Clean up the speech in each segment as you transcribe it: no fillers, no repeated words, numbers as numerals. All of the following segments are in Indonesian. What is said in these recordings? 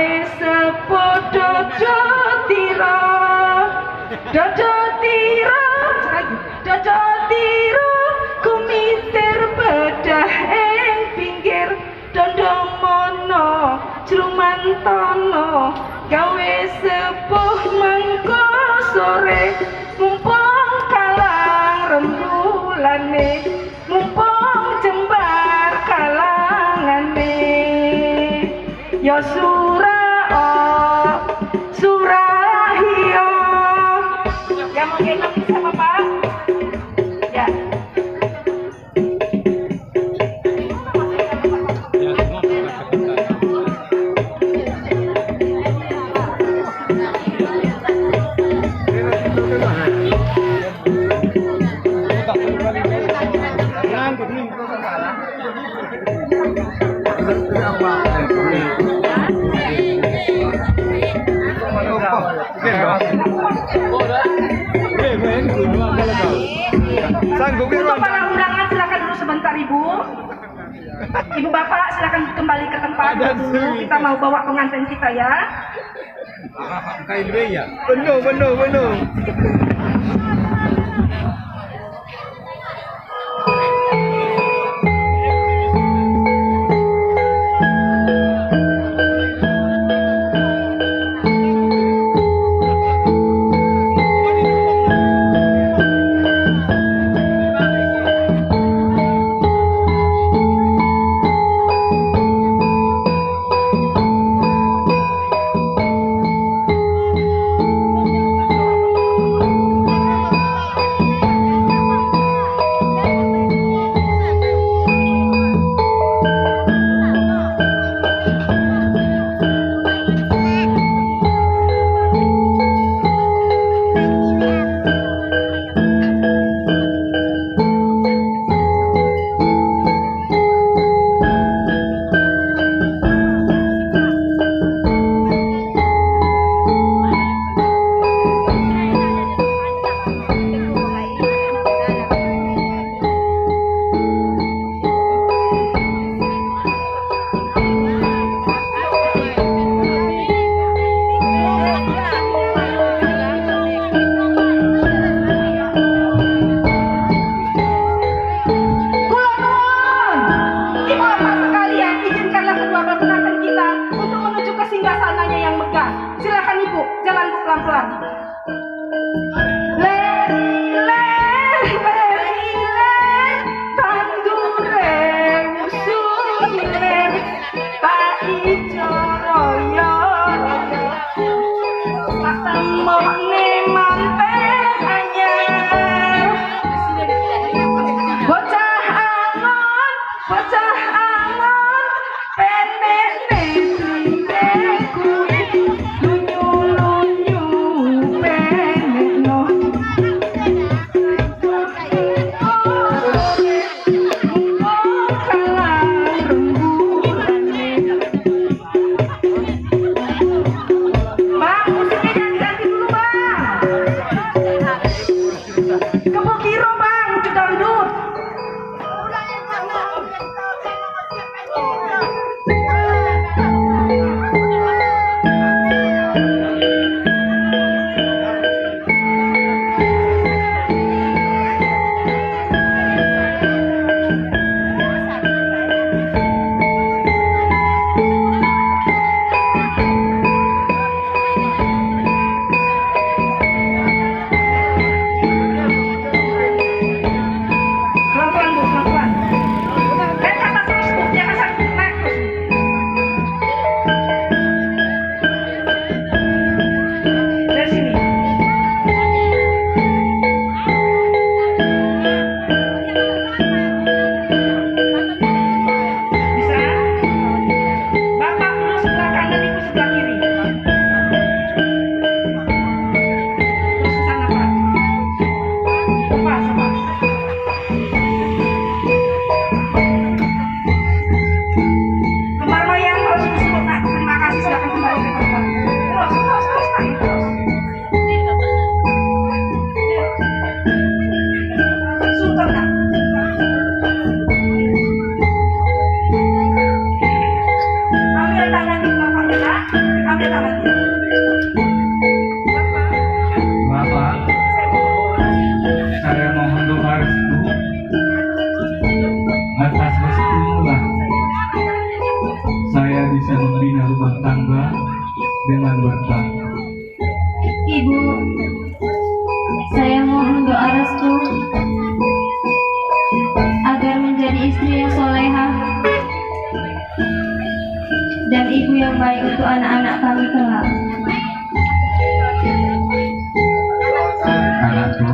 gawe sepodo jotiro kumitir bedah ing pinggir dondomono jrumantono gawe sepuh mengko sore mumpung kalang rembulane mumpung jembar kalangane ya surahio ya mungkin bisa Bapak ya untuk para undangan silakan dulu sebentar Ibu. Ibu Bapak silakan kembali ke tempat dulu. Kita mau bawa pengantin kita ya. Benar. ibu yang baik untuk anak-anak kami kelak. Anakku,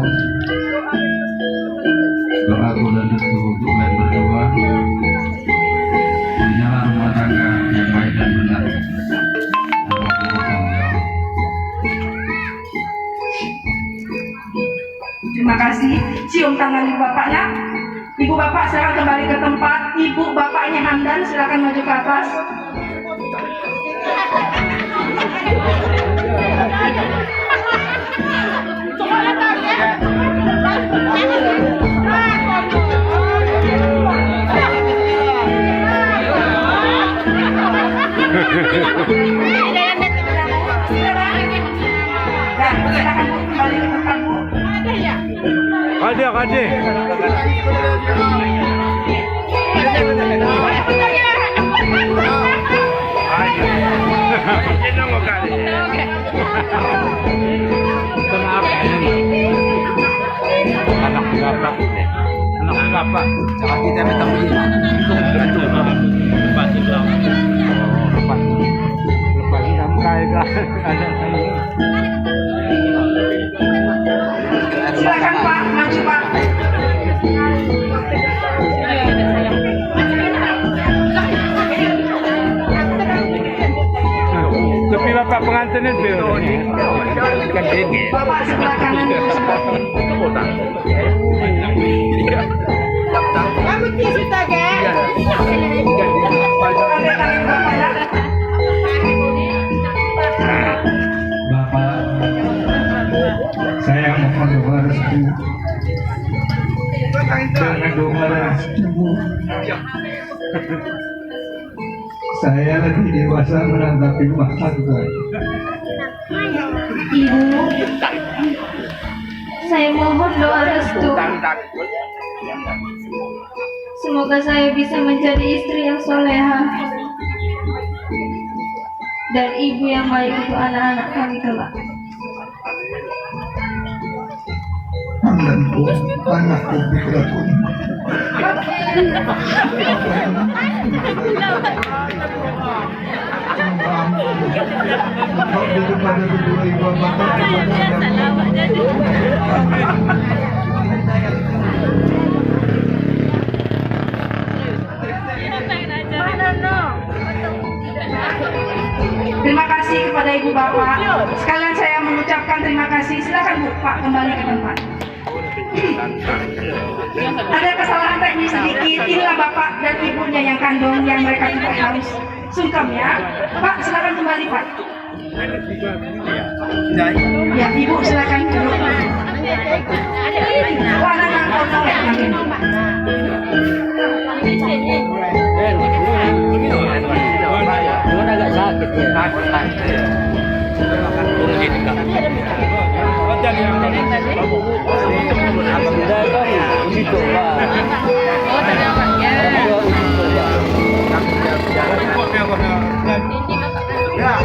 doaku dan restu untuk kalian berdua, punyalah rumah tangga yang baik dan benar. Terima kasih. Cium tangan ibu bapaknya. Ibu bapak silakan kembali ke tempat. Ibu bapaknya Hamdan silakan maju ke atas. Nah, silakan Bu, kembali ke tempat Bu. Ada. Anak berapa? Kita minta begini. Lepas sampai ada Silakan Pak, maju Pak. Tapi bapak pengantin itu kan dingin. Bapak sebelah kanan dulu sebelah kiri. Ambil tangan Bapak ya. Bapak, saya mohon doa restu. Dengan doa restu, saya lebih dewasa menanggapi rumah tangga. Ibu, saya mohon doa restu. Semoga saya bisa menjadi istri yang soleha dan ibu yang baik untuk anak-anak kami kelak. Hamdanku, anakku pikiranku. Kau daripada berdua ibu bapak Terima kasih kepada Ibu Bapak. Sekalian saya mengucapkan terima kasih. Silakan Bu, Pak kembali ke tempat. Ada kesalahan teknis sedikit. Inilah Bapak dan Ibunya yang kandung yang mereka tidak harus sungkem ya. Pak, silakan kembali Pak. Ya, Ibu silakan duduk. Warna kantong nolak nanti. agak sakit ya. Ya.